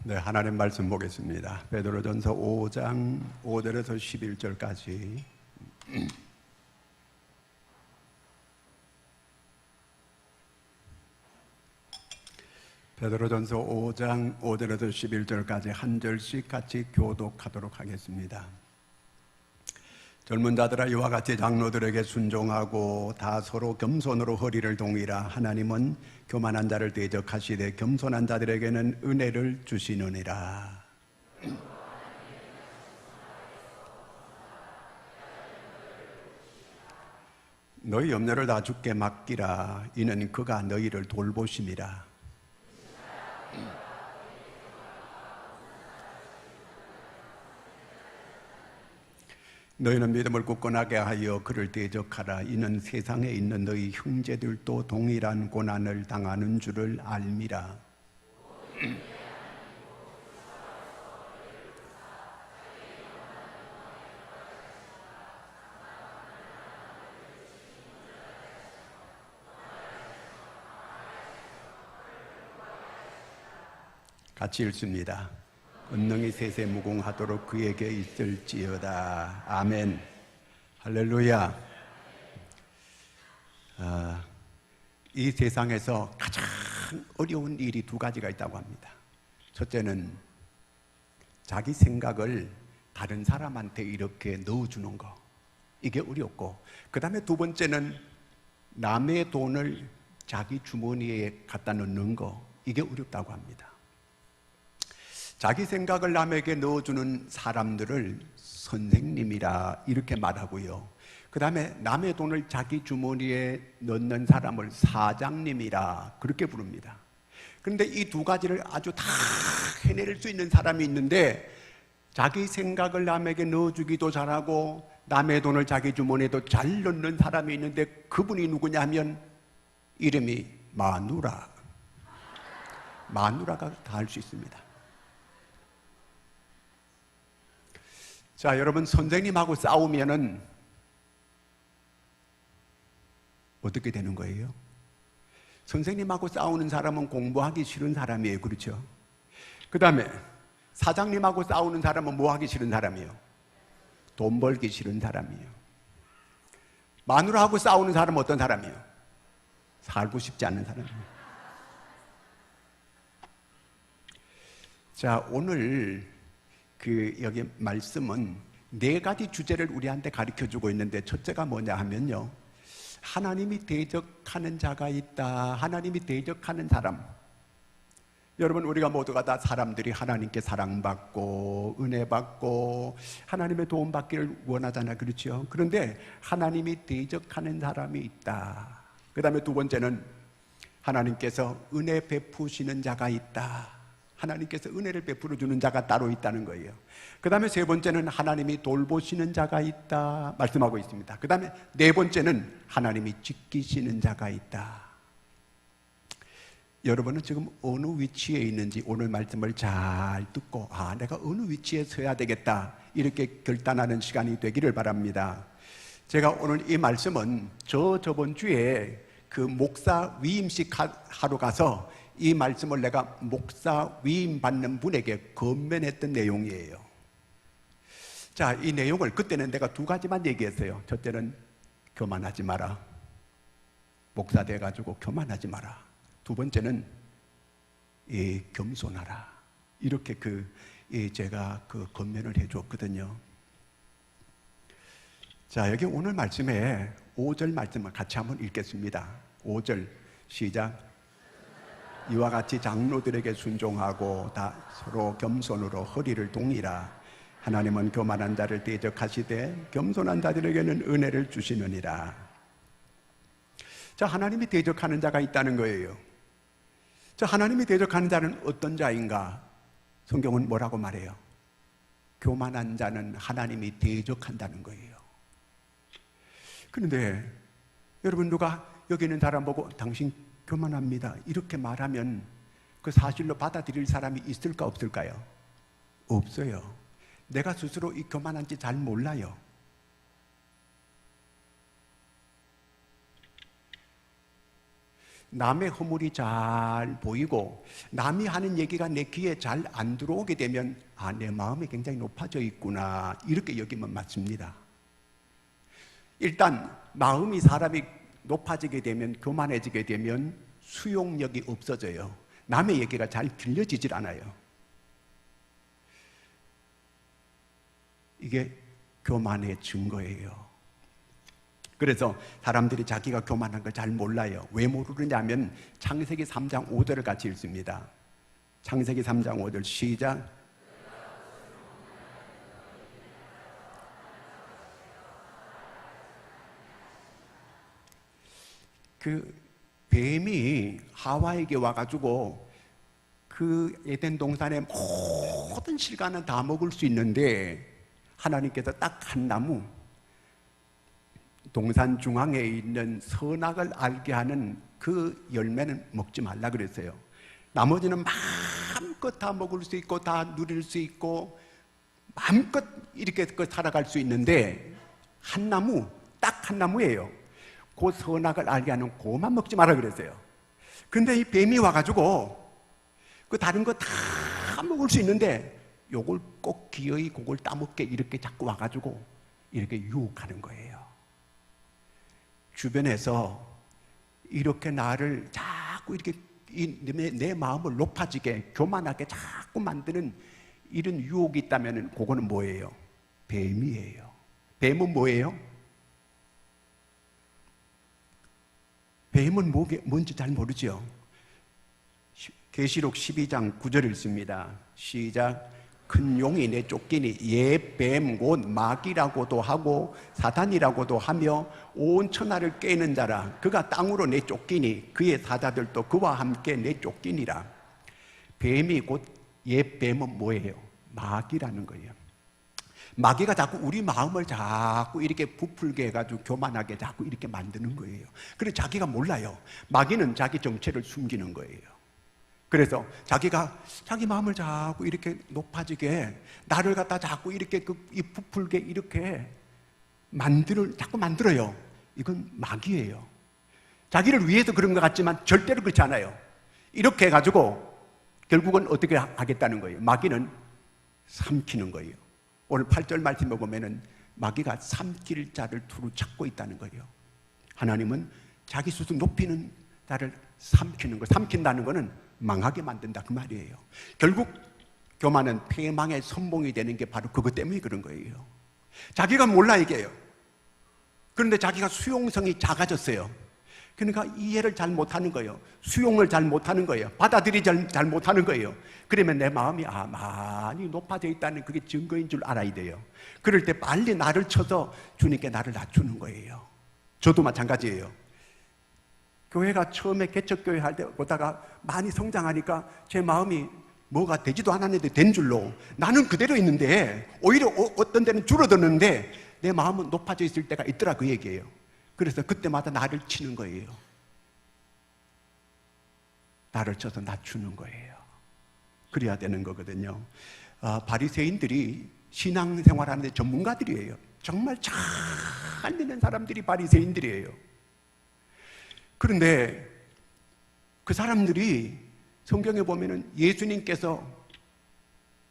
네, 하나님 말씀 보겠습니다. 베드로전서 5장 5절에서 11절까지. 베드로전서 5장 5절에서 11절까지 한 절씩 같이 교독하도록 하겠습니다. 젊은 자들아 이와 같이 장로들에게 순종하고 다 서로 겸손으로 허리를 동이라. 하나님은 교만한 자를 대적하시되 겸손한 자들에게는 은혜를 주시느니라. 너희 염려를 다 주께 맡기라. 이는 그가 너희를 돌보심이라. 너희는 믿음을 굳건하게 하여 그를 대적하라. 이는 세상에 있는 너희 형제들도 동일한 고난을 당하는 줄을 알미라. 같이 읽습니다. 권능이 세세 무궁하도록 그에게 있을지어다. 아멘. 할렐루야. 이 세상에서 가장 어려운 일이 두 가지가 있다고 합니다. 첫째는 자기 생각을 다른 사람한테 이렇게 넣어주는 거, 이게 어렵고, 그 다음에 두 번째는 남의 돈을 자기 주머니에 갖다 넣는 거, 이게 어렵다고 합니다. 자기 생각을 남에게 넣어주는 사람들을 선생님이라 이렇게 말하고요. 그 다음에 남의 돈을 자기 주머니에 넣는 사람을 사장님이라 그렇게 부릅니다. 그런데 이 두 가지를 아주 다 해낼 수 있는 사람이 있는데, 자기 생각을 남에게 넣어주기도 잘하고 남의 돈을 자기 주머니에도 잘 넣는 사람이 있는데, 그분이 누구냐 하면 이름이 마누라. 마누라가 다 할 수 있습니다. 자, 여러분, 선생님하고 싸우면은 어떻게 되는 거예요? 선생님하고 싸우는 사람은 공부하기 싫은 사람이에요. 그렇죠? 그 다음에 사장님하고 싸우는 사람은 뭐 하기 싫은 사람이에요? 돈 벌기 싫은 사람이에요. 마누라하고 싸우는 사람은 어떤 사람이에요? 살고 싶지 않은 사람이에요. 자, 오늘 여기 말씀은 네 가지 주제를 우리한테 가르쳐주고 있는데, 첫째가 뭐냐 하면요, 하나님이 대적하는 자가 있다. 하나님이 대적하는 사람. 여러분, 우리가 모두가 다 사람들이 하나님께 사랑받고 은혜받고 하나님의 도움 받기를 원하잖아요. 그렇죠? 그런데 하나님이 대적하는 사람이 있다. 그 다음에 두 번째는 하나님께서 은혜 베푸시는 자가 있다. 하나님께서 은혜를 베풀어 주는 자가 따로 있다는 거예요. 그 다음에 세 번째는 하나님이 돌보시는 자가 있다 말씀하고 있습니다. 그 다음에 네 번째는 하나님이 지키시는 자가 있다. 여러분은 지금 어느 위치에 있는지 오늘 말씀을 잘 듣고, 내가 어느 위치에 서야 되겠다, 이렇게 결단하는 시간이 되기를 바랍니다. 제가 오늘 이 말씀은 저번 주에 그 목사 위임식 하러 가서 이 말씀을 내가 목사 위임 받는 분에게 건면했던 내용이에요. 자, 이 내용을 그때는 내가 두 가지만 얘기했어요. 첫째는 교만하지 마라. 목사 돼가지고 교만하지 마라. 두 번째는 겸손하라. 이렇게 제가 건면을 해줬거든요. 자, 여기 오늘 말씀에 5절 말씀을 같이 한번 읽겠습니다. 5절 시작. 이와 같이 장로들에게 순종하고 다 서로 겸손으로 허리를 동이라. 하나님은 교만한 자를 대적하시되 겸손한 자들에게는 은혜를 주시느니라. 자, 하나님이 대적하는 자가 있다는 거예요. 자, 하나님이 대적하는 자는 어떤 자인가? 성경은 뭐라고 말해요? 교만한 자는 하나님이 대적한다는 거예요. 그런데 여러분, 누가 여기 있는 사람 보고 당신 교만합니다 이렇게 말하면 그 사실로 받아들일 사람이 있을까 없을까요? 없어요. 내가 스스로 이 교만한지 잘 몰라요. 남의 허물이 잘 보이고 남이 하는 얘기가 내 귀에 잘 안 들어오게 되면 내 마음이 굉장히 높아져 있구나 이렇게 여기면 맞습니다. 일단 마음이 사람이 높아지게 되면 교만해지게 되면 수용력이 없어져요. 남의 얘기가 잘 들려지질 않아요. 이게 교만의 증거예요. 그래서 사람들이 자기가 교만한 걸 잘 몰라요. 왜 모르느냐면 창세기 3장 5절을 같이 읽습니다. 창세기 3장 5절 시작. 그 뱀이 하와에게 와가지고 그 에덴 동산의 모든 실과는 다 먹을 수 있는데 하나님께서 딱 한 나무 동산 중앙에 있는 선악을 알게 하는 그 열매는 먹지 말라 그랬어요. 나머지는 마음껏 다 먹을 수 있고 다 누릴 수 있고 마음껏 이렇게 살아갈 수 있는데 한 나무, 딱 한 나무예요. 그 선악을 알게 하는 그것만 먹지 마라 그랬어요. 근데 이 뱀이 와가지고 그 다른 거 다 먹을 수 있는데 요걸 꼭 기어이 그걸 따먹게 이렇게 자꾸 와가지고 이렇게 유혹하는 거예요. 주변에서 이렇게 나를 자꾸 이렇게 내 마음을 높아지게 교만하게 자꾸 만드는 이런 유혹이 있다면 그거는 뭐예요? 뱀이에요. 뱀은 뭐예요? 뱀은 뭔지 잘 모르죠. 계시록 12장 9절 읽습니다. 시작. 큰 용이 내쫓기니 옛뱀 곧 마귀라고도 하고 사단이라고도 하며 온 천하를 깨는 자라. 그가 땅으로 내쫓기니 그의 사자들도 그와 함께 내쫓기니라. 뱀이 곧 옛뱀은 뭐예요? 마귀라는 거예요. 마귀가 자꾸 우리 마음을 자꾸 이렇게 부풀게 해가지고 교만하게 자꾸 이렇게 만드는 거예요. 그래서 자기가 몰라요. 마귀는 자기 정체를 숨기는 거예요. 그래서 자기가 자기 마음을 자꾸 이렇게 높아지게 나를 갖다 자꾸 이렇게 이 부풀게 이렇게 자꾸 만들어요. 이건 마귀예요. 자기를 위해서 그런 것 같지만 절대로 그렇지 않아요. 이렇게 해가지고 결국은 어떻게 하겠다는 거예요? 마귀는 삼키는 거예요. 오늘 8절 말씀에 보면은 마귀가 삼킬 자를 두루 찾고 있다는 거예요. 하나님은 자기 스스로 높이는 자를 삼키는 거. 삼킨다는 거는 망하게 만든다 그 말이에요. 결국 교만은 패망의 선봉이 되는 게 바로 그것 때문에 그런 거예요. 자기가 몰라 이게요. 그런데 자기가 수용성이 작아졌어요. 그러니까 이해를 잘 못하는 거예요. 수용을 잘 못하는 거예요. 받아들이지 잘 못하는 거예요. 그러면 내 마음이 많이 높아져 있다는 그게 증거인 줄 알아야 돼요. 그럴 때 빨리 나를 쳐서 주님께 나를 낮추는 거예요. 저도 마찬가지예요. 교회가 처음에 개척교회 할 때 보다가 많이 성장하니까 제 마음이 뭐가 되지도 않았는데 된 줄로 나는 그대로 있는데 오히려 어떤 데는 줄어드는데 내 마음은 높아져 있을 때가 있더라 그 얘기예요. 그래서 그때마다 나를 치는 거예요. 나를 쳐서 낮추는 거예요. 그래야 되는 거거든요. 바리새인들이 신앙생활하는 데 전문가들이에요. 정말 잘 믿는 사람들이 바리새인들이에요. 그런데 그 사람들이 성경에 보면은 예수님께서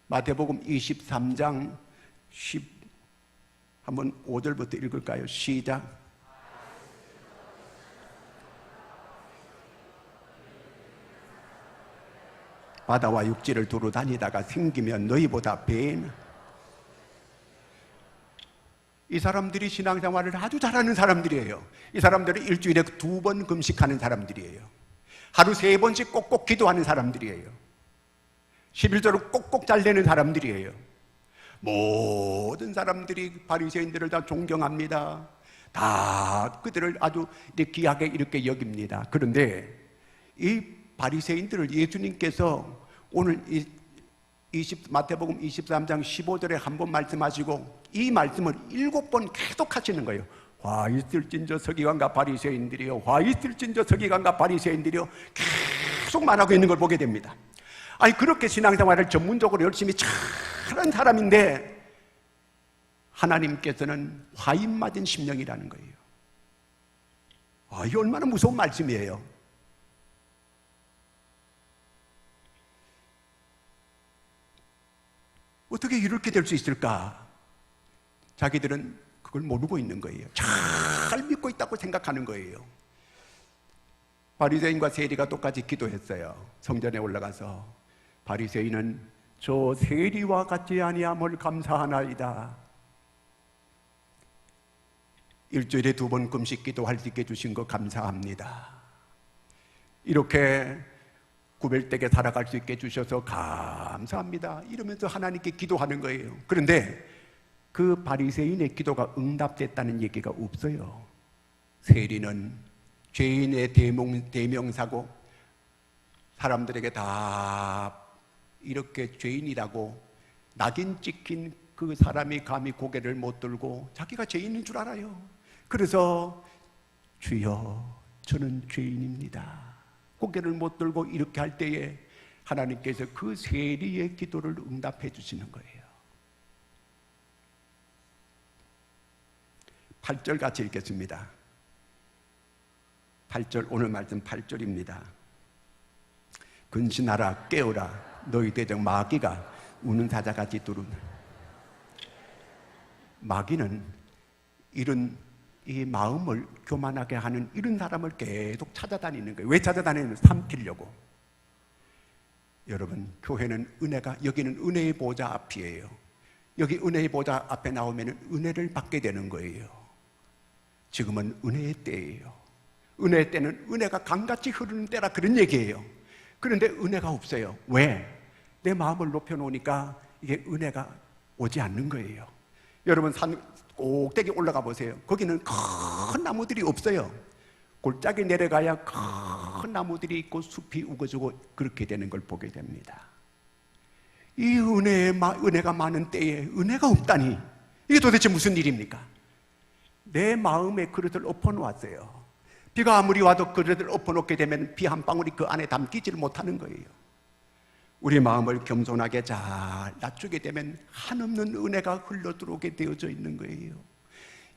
마태복음 23장 한번 5절부터 읽을까요? 시작. 바다와 육지를 두루 다니다가 생기면 너희보다 뱀. 이 사람들이 신앙생활을 아주 잘하는 사람들이에요. 이 사람들은 일주일에 2번 금식하는 사람들이에요. 하루 3번씩 꼭꼭 기도하는 사람들이에요. 11조를 꼭꼭 잘 내는 사람들이에요. 모든 사람들이 바리새인들을 다 존경합니다. 다 그들을 아주 귀하게 이렇게 여깁니다. 그런데 이 바리새인들을 예수님께서 오늘 마태복음 23장 15절에 한 번 말씀하시고 이 말씀을 7번 계속 하시는 거예요. 화 있을진저 서기관과 바리새인들이요, 화 있을진저 서기관과 바리새인들이요, 계속 말하고 있는 걸 보게 됩니다. 아니 그렇게 신앙생활을 전문적으로 열심히 잘한 사람인데 하나님께서는 화인 맞은 심령이라는 거예요. 이게 얼마나 무서운 말씀이에요. 어떻게 이렇게 될 수 있을까? 자기들은 그걸 모르고 있는 거예요. 잘 믿고 있다고 생각하는 거예요. 바리새인과 세리가 똑같이 기도했어요. 성전에 올라가서 바리새인은 저 세리와 같지 아니함을 감사하나이다. 일주일에 2번 금식 기도할 수 있게 해주신 거 감사합니다. 이렇게 구별되게 살아갈 수 있게 해주셔서 감사합니다. 이러면서 하나님께 기도하는 거예요. 그런데 그 바리새인의 기도가 응답됐다는 얘기가 없어요. 세리는 죄인의 대명사고 사람들에게 다 이렇게 죄인이라고 낙인 찍힌 그 사람이 감히 고개를 못 들고 자기가 죄인인 줄 알아요. 그래서 주여 저는 죄인입니다. 고개를 못 들고 이렇게 할 때에 하나님께서 그 세리의 기도를 응답해 주시는 거예요. 8절 같이 읽겠습니다. 8절, 오늘 말씀 8절입니다. 근신하라 깨어라 너희 대적 마귀가 우는 사자같이 두루는. 마귀는 이런 이 마음을 교만하게 하는 이런 사람을 계속 찾아다니는 거예요. 왜 찾아다니냐면 삼키려고. 여러분, 교회는 은혜가, 여기는 은혜의 보좌 앞이에요. 여기 은혜의 보좌 앞에 나오면 은혜를 받게 되는 거예요. 지금은 은혜의 때예요. 은혜의 때는 은혜가 강같이 흐르는 때라 그런 얘기예요. 그런데 은혜가 없어요. 왜? 내 마음을 높여놓으니까 이게 은혜가 오지 않는 거예요. 여러분, 산 꼭대기 올라가 보세요. 거기는 큰 나무들이 없어요. 골짜기 내려가야 큰 나무들이 있고 숲이 우거지고 그렇게 되는 걸 보게 됩니다. 이 은혜가 많은 때에 은혜가 없다니, 이게 도대체 무슨 일입니까? 내 마음에 그릇을 엎어놓았어요. 비가 아무리 와도 그릇을 엎어놓게 되면 비 한 방울이 그 안에 담기지를 못하는 거예요. 우리 마음을 겸손하게 잘 낮추게 되면 한없는 은혜가 흘러들어오게 되어져 있는 거예요.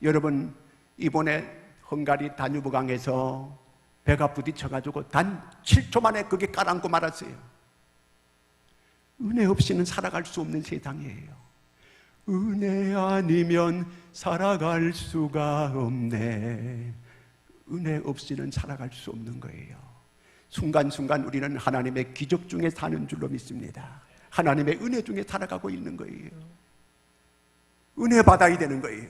여러분, 이번에 헝가리 다뉴브강에서 배가 부딪혀가지고 단 7초 만에 그게 가라앉고 말았어요. 은혜 없이는 살아갈 수 없는 세상이에요. 은혜 아니면 살아갈 수가 없네. 은혜 없이는 살아갈 수 없는 거예요. 순간순간 우리는 하나님의 기적 중에 사는 줄로 믿습니다. 하나님의 은혜 중에 살아가고 있는 거예요. 은혜 받아야 되는 거예요.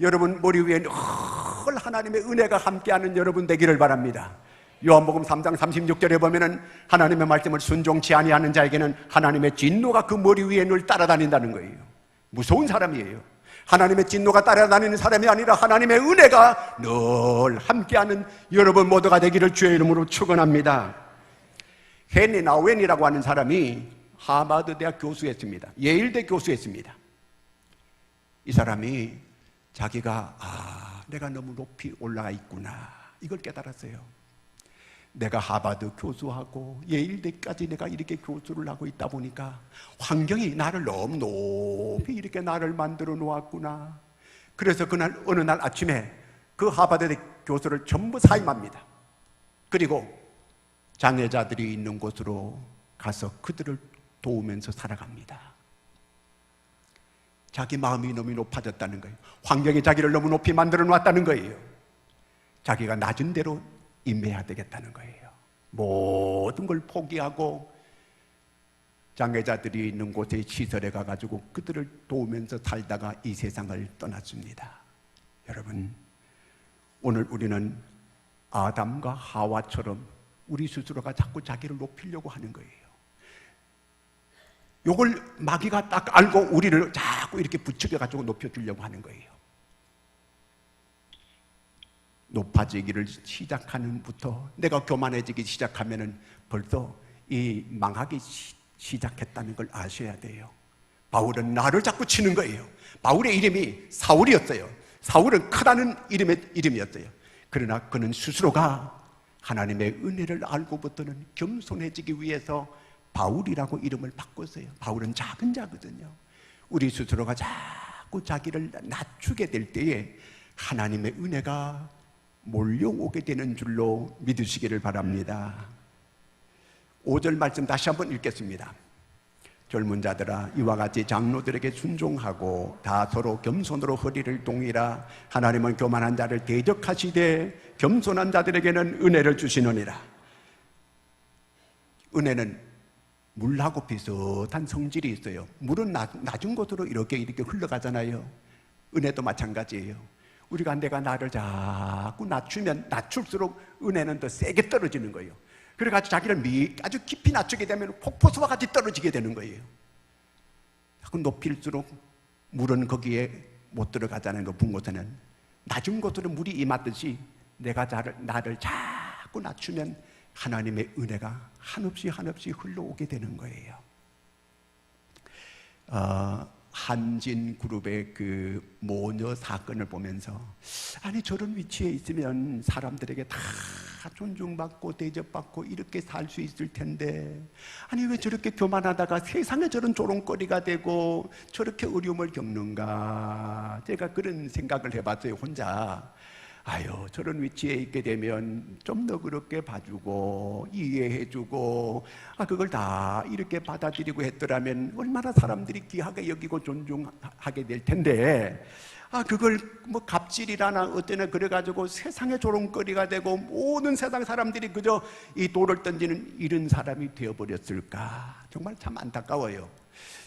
여러분 머리 위에 늘 하나님의 은혜가 함께하는 여러분 되기를 바랍니다. 요한복음 3장 36절에 보면은 하나님의 말씀을 순종치 아니하는 자에게는 하나님의 진노가 그 머리 위에 늘 따라다닌다는 거예요. 무서운 사람이에요. 하나님의 진노가 따라다니는 사람이 아니라 하나님의 은혜가 늘 함께하는 여러분 모두가 되기를 주의 이름으로 축원합니다. 헨리 나우엔이라고 하는 사람이 하버드 대학 교수였습니다. 예일대 교수였습니다. 이 사람이 자기가 내가 너무 높이 올라가 있구나 이걸 깨달았어요. 내가 하버드 교수하고 예일대까지 내가 이렇게 교수를 하고 있다 보니까 환경이 나를 너무 높이 이렇게 나를 만들어 놓았구나. 그래서 그날 어느 날 아침에 그 하버드 교수를 전부 사임합니다. 그리고 장애자들이 있는 곳으로 가서 그들을 도우면서 살아갑니다. 자기 마음이 너무 높아졌다는 거예요. 환경이 자기를 너무 높이 만들어 놨다는 거예요. 자기가 낮은 대로 임해야 되겠다는 거예요. 모든 걸 포기하고 장애자들이 있는 곳에 시설에 가가지고 그들을 도우면서 살다가 이 세상을 떠났습니다. 여러분, 오늘 우리는 아담과 하와처럼 우리 스스로가 자꾸 자기를 높이려고 하는 거예요. 요걸 마귀가 딱 알고 우리를 자꾸 이렇게 부추겨가지고 높여주려고 하는 거예요. 높아지기를 시작하는부터 내가 교만해지기 시작하면은 벌써 이 망하기 시작했다는 걸 아셔야 돼요. 바울은 나를 자꾸 치는 거예요. 바울의 이름이 사울이었어요. 사울은 크다는 이름이었어요. 그러나 그는 스스로가 하나님의 은혜를 알고부터는 겸손해지기 위해서 바울이라고 이름을 바꿨어요. 바울은 작은 자거든요. 우리 스스로가 자꾸 자기를 낮추게 될 때에 하나님의 은혜가 몰려오게 되는 줄로 믿으시기를 바랍니다. 5절 말씀 다시 한번 읽겠습니다. 젊은 자들아, 이와 같이 장로들에게 순종하고 다 서로 겸손으로 허리를 동이라. 하나님은 교만한 자를 대적하시되 겸손한 자들에게는 은혜를 주시느니라. 은혜는 물하고 비슷한 성질이 있어요. 물은 낮은 곳으로 이렇게 흘러가잖아요. 은혜도 마찬가지예요. 우리가 내가 나를 자꾸 낮추면 낮출수록 은혜는 더 세게 떨어지는 거예요. 그래가지고 자기를 아주 깊이 낮추게 되면 폭포수와 같이 떨어지게 되는 거예요. 자꾸 높일수록 물은 거기에 못 들어가잖아요. 높은 곳에는. 낮은 곳으로 물이 임하듯이 내가 나를 자꾸 낮추면 하나님의 은혜가 한없이 흘러오게 되는 거예요. 한진그룹의 그 모녀 사건을 보면서, 아니 저런 위치에 있으면 사람들에게 다 존중받고 대접받고 이렇게 살 수 있을 텐데, 아니 왜 저렇게 교만하다가 세상에 저런 조롱거리가 되고 저렇게 어려움을 겪는가. 제가 그런 생각을 해봤어요, 혼자. 아유, 저런 위치에 있게 되면 좀 너그럽게 봐주고 이해해주고 그걸 다 이렇게 받아들이고 했더라면 얼마나 사람들이 귀하게 여기고 존중하게 될 텐데, 그걸 뭐 갑질이라나 어때나 그래가지고 세상의 조롱거리가 되고 모든 세상 사람들이 그저 이 돌을 던지는 이런 사람이 되어버렸을까. 정말 참 안타까워요.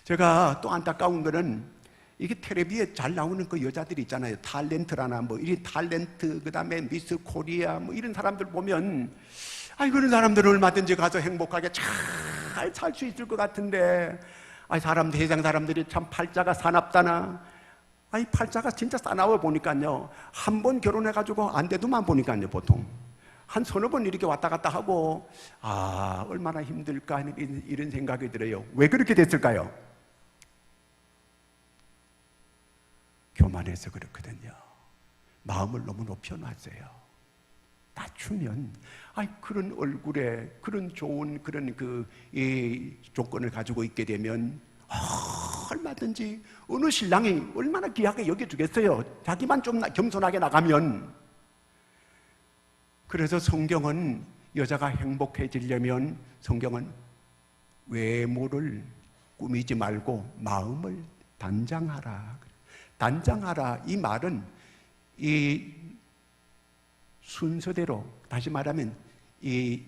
제가 또 안타까운 거는 이게 텔레비에 잘 나오는 그 여자들 있잖아요. 탤런트라나 뭐 이런 탤런트, 그 다음에 미스 코리아 뭐 이런 사람들 보면, 그런 사람들은 얼마든지 가서 행복하게 잘 살 수 있을 것 같은데, 세상 사람들이 참 팔자가 사납다나. 팔자가 진짜 사나워 보니까요, 한 번 결혼해가지고 안 돼도만 보니까요, 보통 한 서너 번 이렇게 왔다 갔다 하고, 얼마나 힘들까 하는 이런 생각이 들어요. 왜 그렇게 됐을까요? 교만해서 그렇거든요. 마음을 너무 높여놨어요. 낮추면 그런 얼굴에 그런 좋은 그런 조건을 가지고 있게 되면 얼마든지 어느 신랑이 얼마나 귀하게 여겨주겠어요. 자기만 좀 겸손하게 나가면. 그래서 성경은 여자가 행복해지려면 성경은 외모를 꾸미지 말고 마음을 단장하라. 단장하라, 이 말은 이 순서대로, 다시 말하면 이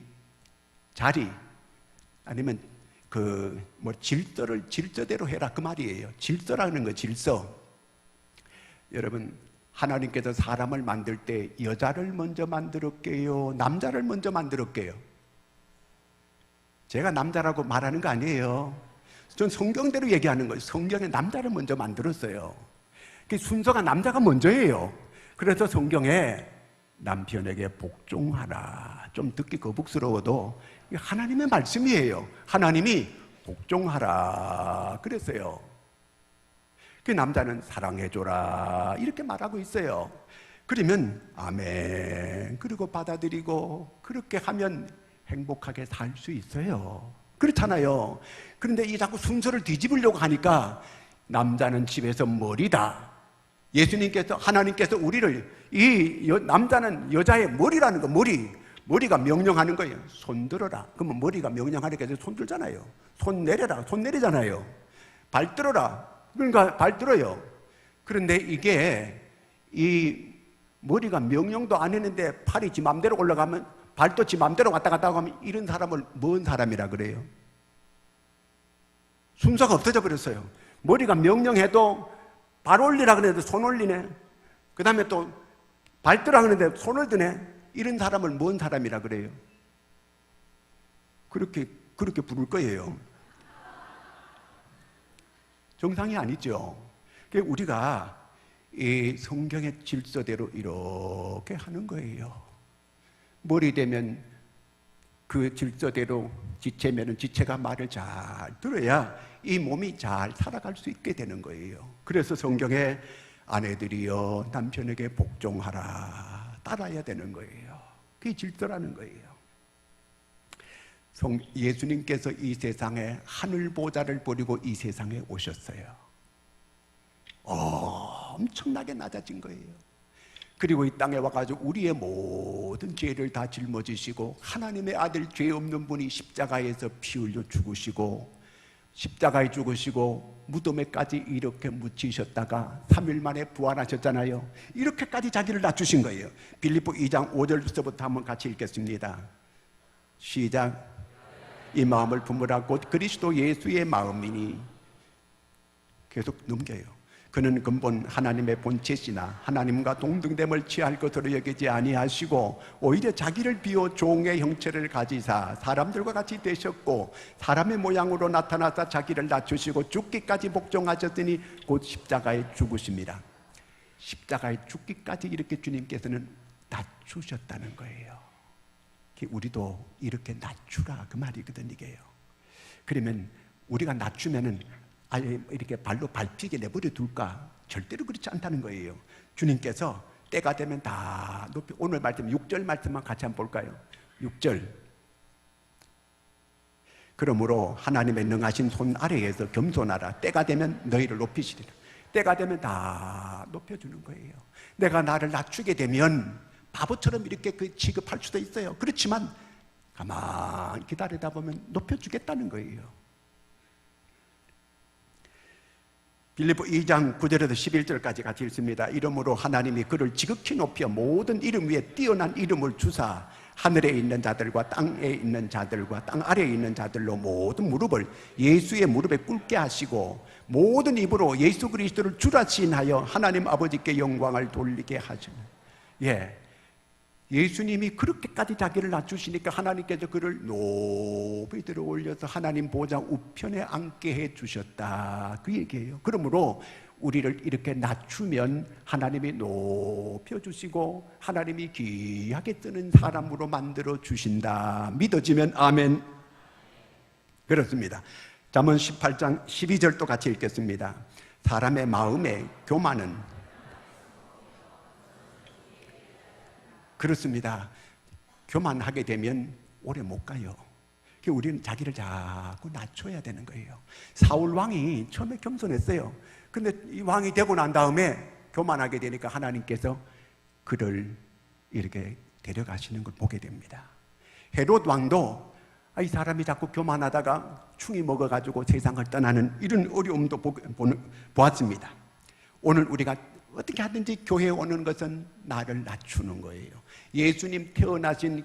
자리 아니면 질서대로 해라, 그 말이에요. 질서라는 거, 질서. 여러분, 하나님께서 사람을 만들 때 여자를 먼저 만들었게요, 남자를 먼저 만들었게요? 제가 남자라고 말하는 거 아니에요. 전 성경대로 얘기하는 거예요. 성경에 남자를 먼저 만들었어요. 그 순서가 남자가 먼저예요. 그래서 성경에 남편에게 복종하라, 좀 듣기 거북스러워도 하나님의 말씀이에요. 하나님이 복종하라 그랬어요. 그 남자는 사랑해줘라 이렇게 말하고 있어요. 그러면 아멘, 그리고 받아들이고 그렇게 하면 행복하게 살 수 있어요. 그렇잖아요. 그런데 이 자꾸 순서를 뒤집으려고 하니까 남자는 집에서 머리다. 예수님께서, 하나님께서 우리를, 남자는 여자의 머리라는 거, 머리가 명령하는 거예요. 손 들어라. 그러면 머리가 명령하니까 손 들잖아요. 손 내려라. 손 내리잖아요. 발 들어라. 그러니까 발 들어요. 그런데 이게 이 머리가 명령도 안 했는데 팔이 지 맘대로 올라가면, 발도 지 맘대로 왔다 갔다 하면 이런 사람을 뭔 사람이라 그래요? 순서가 없어져 버렸어요. 머리가 명령해도 발 올리라 그래도 손 올리네. 그 다음에 또 발 들라 그러는데 손을 드네. 이런 사람을 뭔 사람이라 그래요? 그렇게 부를 거예요. 정상이 아니죠. 우리가 이 성경의 질서대로 이렇게 하는 거예요. 머리 되면 그 질서대로, 지체면은 지체가 말을 잘 들어야 이 몸이 잘 살아갈 수 있게 되는 거예요. 그래서 성경에 아내들이여 남편에게 복종하라, 따라야 되는 거예요. 그게 질서라는 거예요. 예수님께서 이 세상에 하늘 보좌를 버리고 이 세상에 오셨어요. 엄청나게 낮아진 거예요. 그리고 이 땅에 와가지고 우리의 모든 죄를 다 짊어지시고 하나님의 아들, 죄 없는 분이 십자가에서 피 흘려 죽으시고 십자가에 죽으시고 무덤에까지 이렇게 묻히셨다가 3일 만에 부활하셨잖아요. 이렇게까지 자기를 낮추신 거예요. 빌립보 2장 5절부터 한번 같이 읽겠습니다. 시작. 이 마음을 품으라 곧 그리스도 예수의 마음이니. 계속 넘겨요. 그는 근본 하나님의 본체시나 하나님과 동등됨을 취할 것으로 여기지 아니하시고 오히려 자기를 비워 종의 형체를 가지사 사람들과 같이 되셨고 사람의 모양으로 나타나사 자기를 낮추시고 죽기까지 복종하셨으니 곧 십자가에 죽으십니다. 십자가에 죽기까지 이렇게 주님께서는 낮추셨다는 거예요. 우리도 이렇게 낮추라 그 말이거든 이게요. 그러면 우리가 낮추면은 아예 이렇게 발로 밟히게 내버려 둘까? 절대로 그렇지 않다는 거예요. 주님께서 때가 되면 다 높이, 오늘 말씀 6절 말씀만 같이 한번 볼까요? 6절. 그러므로 하나님의 능하신 손 아래에서 겸손하라. 때가 되면 너희를 높이시리라. 때가 되면 다 높여주는 거예요. 내가 나를 낮추게 되면 바보처럼 이렇게 취급할 수도 있어요. 그렇지만 가만히 기다리다 보면 높여주겠다는 거예요. 빌립보 2장 9절에서 11절까지 같이 읽습니다. 이러므로 하나님이 그를 지극히 높여 모든 이름 위에 뛰어난 이름을 주사 하늘에 있는 자들과 땅에 있는 자들과 땅 아래에 있는 자들로 모든 무릎을 예수의 무릎에 꿇게 하시고 모든 입으로 예수 그리스도를 주라 시인하여 하나님 아버지께 영광을 돌리게 하시는. 예수님이 그렇게까지 자기를 낮추시니까 하나님께서 그를 높이 들어 올려서 하나님 보좌 우편에 앉게 해 주셨다 그 얘기예요. 그러므로 우리를 이렇게 낮추면 하나님이 높여주시고 하나님이 귀하게 쓰는 사람으로 만들어 주신다. 믿어지면 아멘. 그렇습니다. 잠언 18장 12절도 같이 읽겠습니다. 사람의 마음에 교만은, 그렇습니다. 교만하게 되면 오래 못 가요. 우리는 자기를 자꾸 낮춰야 되는 거예요. 사울 왕이 처음에 겸손했어요. 근데 이 왕이 되고 난 다음에 교만하게 되니까 하나님께서 그를 이렇게 데려가시는 걸 보게 됩니다. 헤롯 왕도 이 사람이 자꾸 교만하다가 충이 먹어가지고 세상을 떠나는 이런 어려움도 보았습니다. 오늘 우리가 어떻게 하든지 교회에 오는 것은 나를 낮추는 거예요. 예수님 태어나신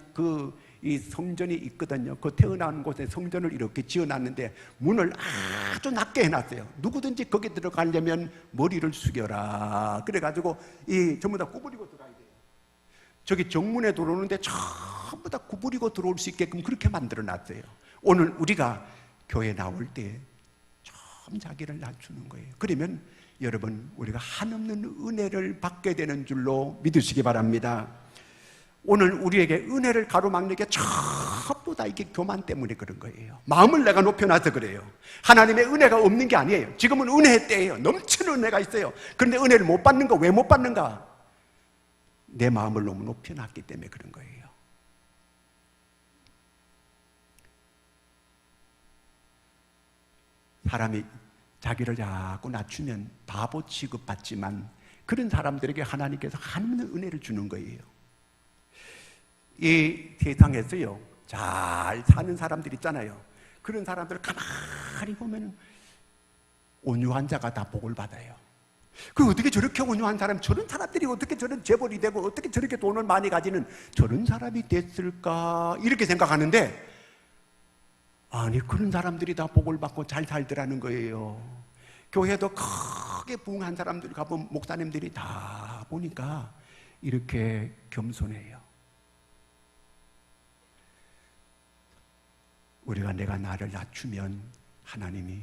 이 성전이 있거든요. 그 태어난 곳에 성전을 이렇게 지어놨는데 문을 아주 낮게 해놨어요. 누구든지 거기 들어가려면 머리를 숙여라. 그래가지고 전부 다 구부리고 들어가야 돼요. 저기 정문에 들어오는데 전부 다 구부리고 들어올 수 있게끔 그렇게 만들어놨어요. 오늘 우리가 교회 나올 때 좀 자기를 낮추는 거예요. 그러면 여러분 우리가 한없는 은혜를 받게 되는 줄로 믿으시기 바랍니다. 오늘 우리에게 은혜를 가로막는 게 전부 다 이게 교만 때문에 그런 거예요. 마음을 내가 높여놔서 그래요. 하나님의 은혜가 없는 게 아니에요. 지금은 은혜의 때예요. 넘치는 은혜가 있어요. 그런데 은혜를 못 받는 거 왜 못 받는가? 내 마음을 너무 높여놨기 때문에 그런 거예요. 사람이 자기를 자꾸 낮추면 바보 취급받지만 그런 사람들에게 하나님께서 한없는 은혜를 주는 거예요. 이 세상에서요 잘 사는 사람들 있잖아요. 그런 사람들을 가만히 보면 온유한 자가 다 복을 받아요. 그 어떻게 저렇게 온유한 사람, 저런 사람들이 어떻게 저런 재벌이 되고 어떻게 저렇게 돈을 많이 가지는 저런 사람이 됐을까 이렇게 생각하는데 아니 그런 사람들이 다 복을 받고 잘 살더라는 거예요. 교회도 크게 부흥한 사람들 가보면 목사님들이 다 보니까 이렇게 겸손해요. 우리가 내가 나를 낮추면 하나님이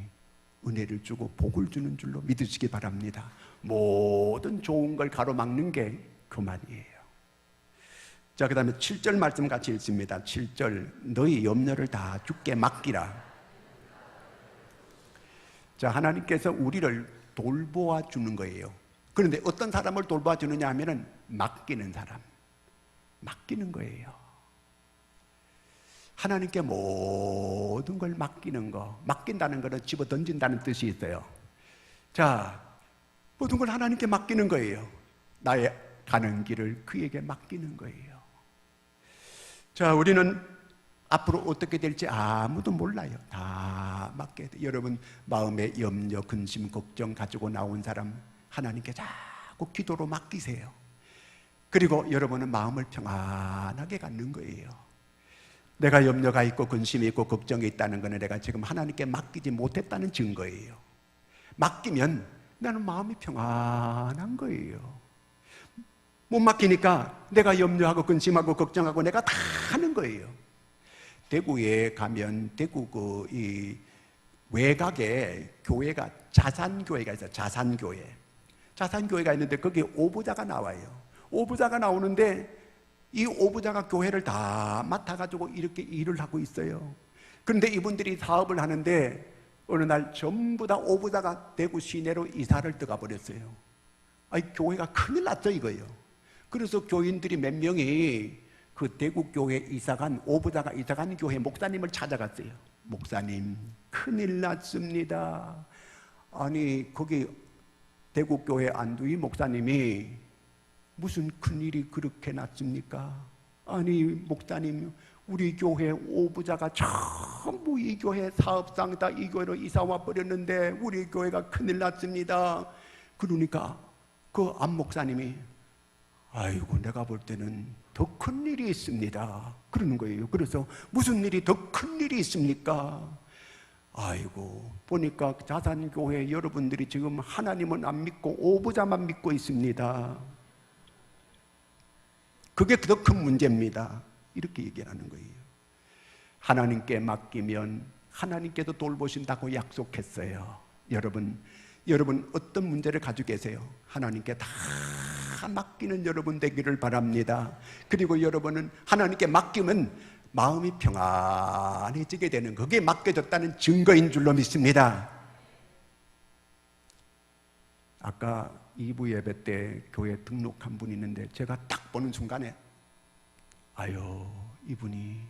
은혜를 주고 복을 주는 줄로 믿으시기 바랍니다. 모든 좋은 걸 가로막는 게 교만이에요. 자, 그 다음에 7절 말씀 같이 읽습니다. 7절 너희 염려를 다 주께 맡기라. 자, 하나님께서 우리를 돌보아 주는 거예요. 그런데 어떤 사람을 돌보아 주느냐 하면은 맡기는 사람, 맡기는 거예요. 하나님께 모든 걸 맡기는 거, 맡긴다는 것은 집어 던진다는 뜻이 있어요. 자, 모든 걸 하나님께 맡기는 거예요. 나의 가는 길을 그에게 맡기는 거예요. 자, 우리는 앞으로 어떻게 될지 아무도 몰라요. 다 맡겨야 돼요. 여러분 마음에 염려, 근심, 걱정 가지고 나온 사람 하나님께 자꾸 기도로 맡기세요. 그리고 여러분은 마음을 평안하게 갖는 거예요. 내가 염려가 있고 근심이 있고 걱정이 있다는 것은 내가 지금 하나님께 맡기지 못했다는 증거예요. 맡기면 나는 마음이 평안한 거예요. 못 맡기니까 내가 염려하고 근심하고 걱정하고 내가 다 하는 거예요. 대구에 가면 대구 이 외곽에 교회가 자산교회가 있어요. 자산교회가 있는데 거기에 오부자가 나와요. 오부자가 나오는데 이 오부자가 교회를 다 맡아가지고 이렇게 일을 하고 있어요. 그런데 이분들이 사업을 하는데 어느 날 전부 다 오부자가 대구 시내로 이사를 들어가 버렸어요. 교회가 큰일 났죠 이거예요. 그래서 교인들이 몇 명이 그 대구교회 이사간 오부자가 이사간 교회 목사님을 찾아갔어요. 목사님 큰일 났습니다. 아니 거기 대구교회 안두희 목사님이 무슨 큰일이 그렇게 났습니까? 아니 목사님 우리 교회 오부자가 전부 이 교회 사업상 다 이 교회로 이사와 버렸는데 우리 교회가 큰일 났습니다. 그러니까 그 안 목사님이 아이고 내가 볼 때는 더 큰 일이 있습니다 그러는 거예요. 그래서 무슨 일이 더 큰 일이 있습니까? 아이고 보니까 자산교회 여러분들이 지금 하나님은 안 믿고 오부자만 믿고 있습니다. 그게 더 큰 문제입니다. 이렇게 얘기하는 거예요. 하나님께 맡기면 하나님께서 돌보신다고 약속했어요. 여러분 어떤 문제를 가지고 계세요? 하나님께 다 맡기는 여러분 되기를 바랍니다. 그리고 여러분은 하나님께 맡기면 마음이 평안해지게 되는 그게 맡겨졌다는 증거인 줄로 믿습니다. 아까 2부 예배 때 교회 등록한 분이 있는데 제가 딱 보는 순간에 아유 이분이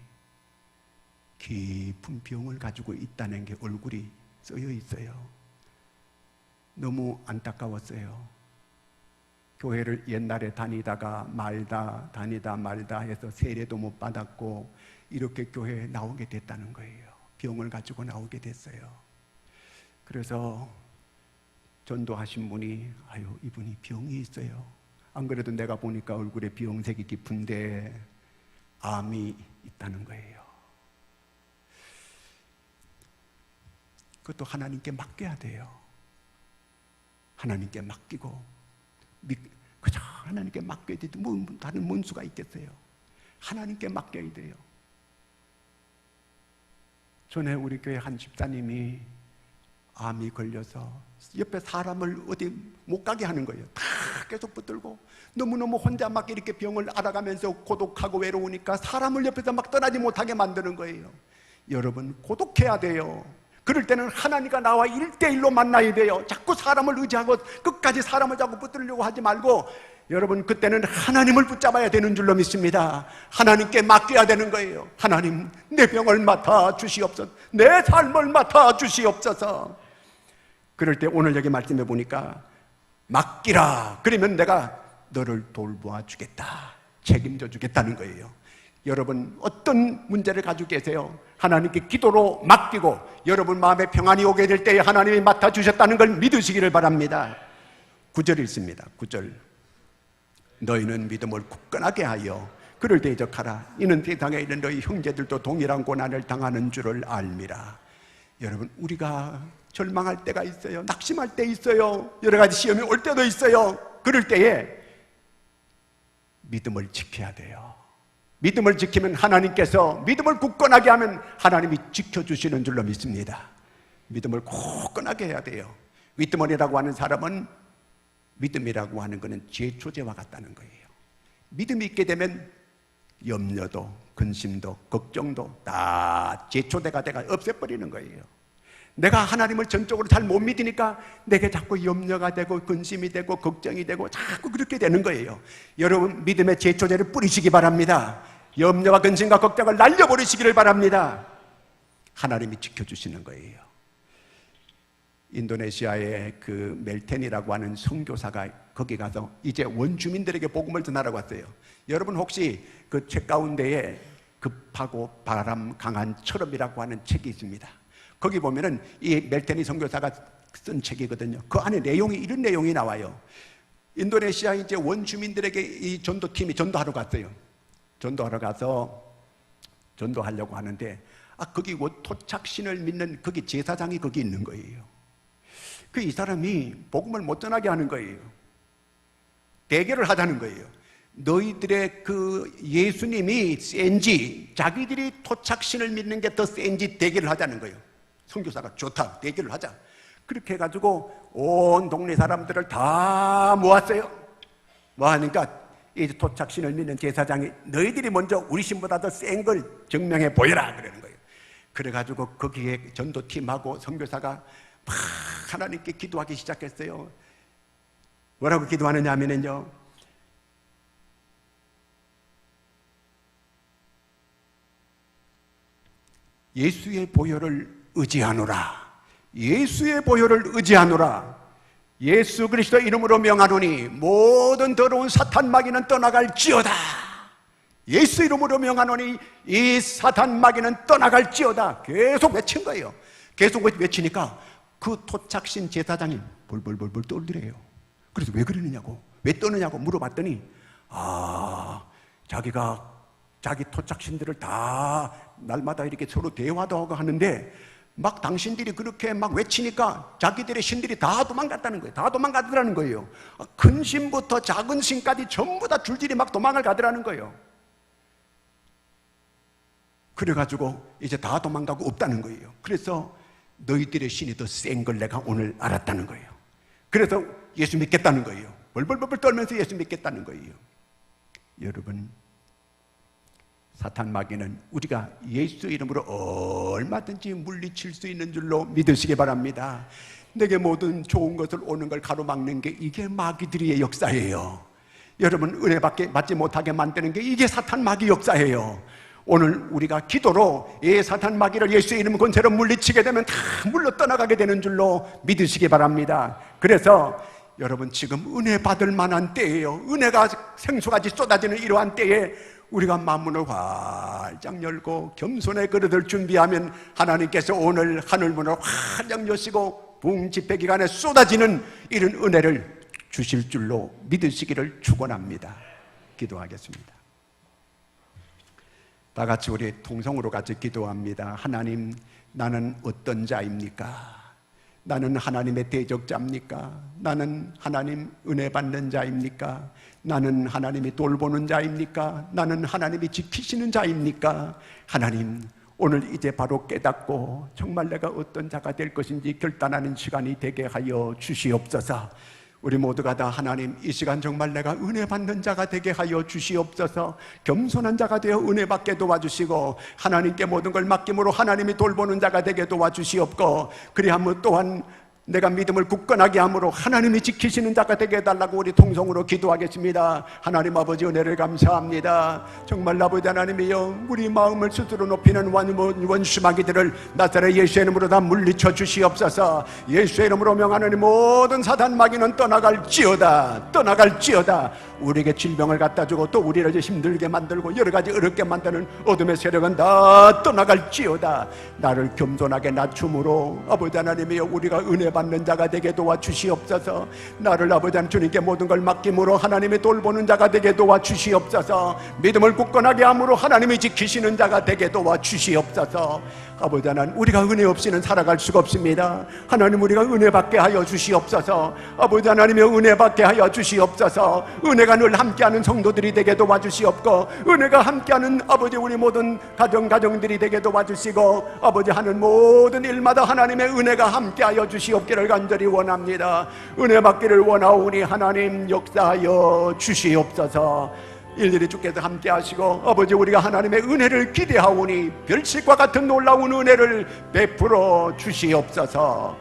깊은 병을 가지고 있다는 게 얼굴이 쓰여 있어요. 너무 안타까웠어요. 교회를 옛날에 다니다가 말다 해서 세례도 못 받았고 이렇게 교회에 나오게 됐다는 거예요. 병을 가지고 나오게 됐어요. 그래서 전도하신 분이 아유 이분이 병이 있어요. 안 그래도 내가 보니까 얼굴에 비용색이 깊은데 암이 있다는 거예요. 그것도 하나님께 맡겨야 돼요. 하나님께 맡기고 그저 하나님께 맡겨야 돼. 뭐 다른 뭔 수가 있겠어요. 하나님께 맡겨야 돼요. 전에 우리 교회 한 집사님이 암이 걸려서 옆에 사람을 어디 못 가게 하는 거예요. 다 계속 붙들고 너무너무 혼자 막 이렇게 병을 알아가면서 고독하고 외로우니까 사람을 옆에서 막 떠나지 못하게 만드는 거예요. 여러분 고독해야 돼요. 그럴 때는 하나님과 나와 1대1로 만나야 돼요. 자꾸 사람을 의지하고 끝까지 사람을 자꾸 붙들려고 하지 말고 여러분 그때는 하나님을 붙잡아야 되는 줄로 믿습니다. 하나님께 맡겨야 되는 거예요. 하나님 내 병을 맡아 주시옵소서. 내 삶을 맡아 주시옵소서. 그럴 때 오늘 여기 말씀해 보니까 맡기라. 그러면 내가 너를 돌보아 주겠다. 책임져 주겠다는 거예요. 여러분 어떤 문제를 가지고 계세요? 하나님께 기도로 맡기고 여러분 마음에 평안이 오게 될 때에 하나님이 맡아주셨다는 걸 믿으시기를 바랍니다. 9절 있습니다. 9절 너희는 믿음을 굳건하게 하여 그를 대적하라. 이는 세상에 있는 너희 형제들도 동일한 고난을 당하는 줄을 알미라. 여러분 우리가 절망할 때가 있어요. 낙심할 때 있어요. 여러 가지 시험이 올 때도 있어요. 그럴 때에 믿음을 지켜야 돼요. 믿음을 지키면 하나님께서 믿음을 굳건하게 하면 하나님이 지켜주시는 줄로 믿습니다. 믿음을 굳건하게 해야 돼요. 믿음이라고 하는 사람은 믿음이라고 하는 것은 제초제와 같다는 거예요. 믿음이 있게 되면 염려도 근심도 걱정도 다 제초대가 돼가 없애버리는 거예요. 내가 하나님을 전적으로 잘 못 믿으니까 내게 자꾸 염려가 되고 근심이 되고 걱정이 되고 자꾸 그렇게 되는 거예요. 여러분 믿음의 제초제를 뿌리시기 바랍니다. 염려와 근심과 걱정을 날려버리시기를 바랍니다. 하나님이 지켜주시는 거예요. 인도네시아의 그 멜텐이라고 하는 선교사가 거기 가서 이제 원주민들에게 복음을 전하라고 왔어요. 여러분 혹시 그 책 가운데에 급하고 바람 강한 철업이라고 하는 책이 있습니다. 거기 보면은 이 멜테니 선교사가 쓴 책이거든요. 그 안에 내용이 이런 내용이 나와요. 인도네시아 이제 원주민들에게 이 전도팀이 전도하러 갔어요. 전도하러 가서 전도하려고 하는데 거기 토착신을 믿는 거기 제사장이 거기 있는 거예요. 그 이 사람이 복음을 못 전하게 하는 거예요. 대결을 하자는 거예요. 너희들의 그 예수님이 센지 자기들이 토착신을 믿는 게 더 센지 대결을 하자는 거예요. 선교사가 좋다, 대결을 하자. 그렇게 해가지고 온 동네 사람들을 다 모았어요. 모아니까 이 토착신을 믿는 제사장이 너희들이 먼저 우리 신보다 더 센 걸 증명해 보여라 그러는 거예요. 그래가지고 거기에 전도팀하고 선교사가 막 하나님께 기도하기 시작했어요. 뭐라고 기도하느냐 하면은요, 예수의 보혈을 의지하노라. 예수의 보혈을 의지하노라. 예수 그리스도 이름으로 명하노니 모든 더러운 사탄 마귀는 떠나갈지어다. 예수 이름으로 명하노니 이 사탄 마귀는 떠나갈지어다. 계속 외친 거예요. 계속 외치니까 그 토착신 제사장이 벌벌벌벌 떨더래요. 그래서 왜 그러느냐고, 왜 떠느냐고 물어봤더니 자기가 자기 토착신들을 다 날마다 이렇게 서로 대화도 하고 하는데 막 당신들이 그렇게 막 외치니까 자기들의 신들이 다 도망갔다는 거예요. 다 도망가더라는 거예요. 큰 신부터 작은 신까지 전부 다 줄줄이 막 도망을 가더라는 거예요. 그래가지고 이제 다 도망가고 없다는 거예요. 그래서 너희들의 신이 더 센 걸 내가 오늘 알았다는 거예요. 그래서 예수 믿겠다는 거예요. 벌벌벌벌 떨면서 예수 믿겠다는 거예요. 여러분, 사탄 마귀는 우리가 예수 이름으로 얼마든지 물리칠 수 있는 줄로 믿으시기 바랍니다. 내게 모든 좋은 것을 오는 걸 가로막는 게 이게 마귀들의 역사예요. 여러분, 은혜밖에 받지 못하게 만드는 게 이게 사탄 마귀 역사예요. 오늘 우리가 기도로 이 사탄 마귀를 예수의 이름 권세로 물리치게 되면 다 물러 떠나가게 되는 줄로 믿으시기 바랍니다. 그래서 여러분, 지금 은혜 받을 만한 때예요. 은혜가 생수같이 쏟아지는 이러한 때에 우리가 마음문을 활짝 열고 겸손의 그릇을 준비하면 하나님께서 오늘 하늘문을 활짝 여시고 부흥집회기간에 쏟아지는 이런 은혜를 주실 줄로 믿으시기를 축원합니다. 기도하겠습니다. 다 같이 우리 통성으로 같이 기도합니다. 하나님, 나는 어떤 자입니까? 나는 하나님의 대적자입니까? 나는 하나님 은혜 받는 자입니까? 나는 하나님이 돌보는 자입니까? 나는 하나님이 지키시는 자입니까? 하나님, 오늘 이제 바로 깨닫고 정말 내가 어떤 자가 될 것인지 결단하는 시간이 되게 하여 주시옵소서. 우리 모두가 다 하나님, 이 시간 정말 내가 은혜 받는 자가 되게 하여 주시옵소서. 겸손한 자가 되어 은혜 받게 도와주시고 하나님께 모든 걸 맡김으로 하나님이 돌보는 자가 되게 도와주시옵고, 그리하면 또한 내가 믿음을 굳건하게 함으로 하나님이 지키시는 자가 되게 해달라고 우리 통성으로 기도하겠습니다. 하나님 아버지, 은혜를 감사합니다. 정말 아버지 하나님이여, 우리 마음을 스스로 높이는 원수마귀들을 나사렛 예수의 이름으로 다 물리쳐 주시옵소서. 예수의 이름으로 명하노니 모든 사단 마귀는 떠나갈지어다. 떠나갈지어다. 우리에게 질병을 갖다 주고 또 우리를 힘들게 만들고 여러 가지 어렵게 만드는 어둠의 세력은 다 떠나갈지어다. 나를 겸손하게 낮춤으로 아버지 하나님이여, 우리가 은혜 받는 자가 되게 도와주시옵소서. 나를 아버지 하나님 주님께 모든 걸 맡김으로 하나님이 돌보는 자가 되게 도와주시옵소서. 믿음을 굳건하게 함으로 하나님이 지키시는 자가 되게 도와주시옵소서. 아버지 하나님, 우리가 은혜 없이는 살아갈 수가 없습니다. 하나님, 우리가 은혜 받게 하여 주시옵소서. 아버지 하나님의 은혜 받게 하여 주시옵소서. 은혜가 늘 함께하는 성도들이 되게 도와주시옵고, 은혜가 함께하는 아버지 우리 모든 가정들이 되게 도와주시고, 아버지 하는 모든 일마다 하나님의 은혜가 함께하여 주시옵기를 간절히 원합니다. 은혜 받기를 원하오니 하나님 역사하여 주시옵소서. 일일이 주께서 함께 하시고 아버지, 우리가 하나님의 은혜를 기대하오니 별식과 같은 놀라운 은혜를 베풀어 주시옵소서.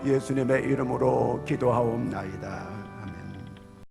예수님의 이름으로 기도하옵나이다.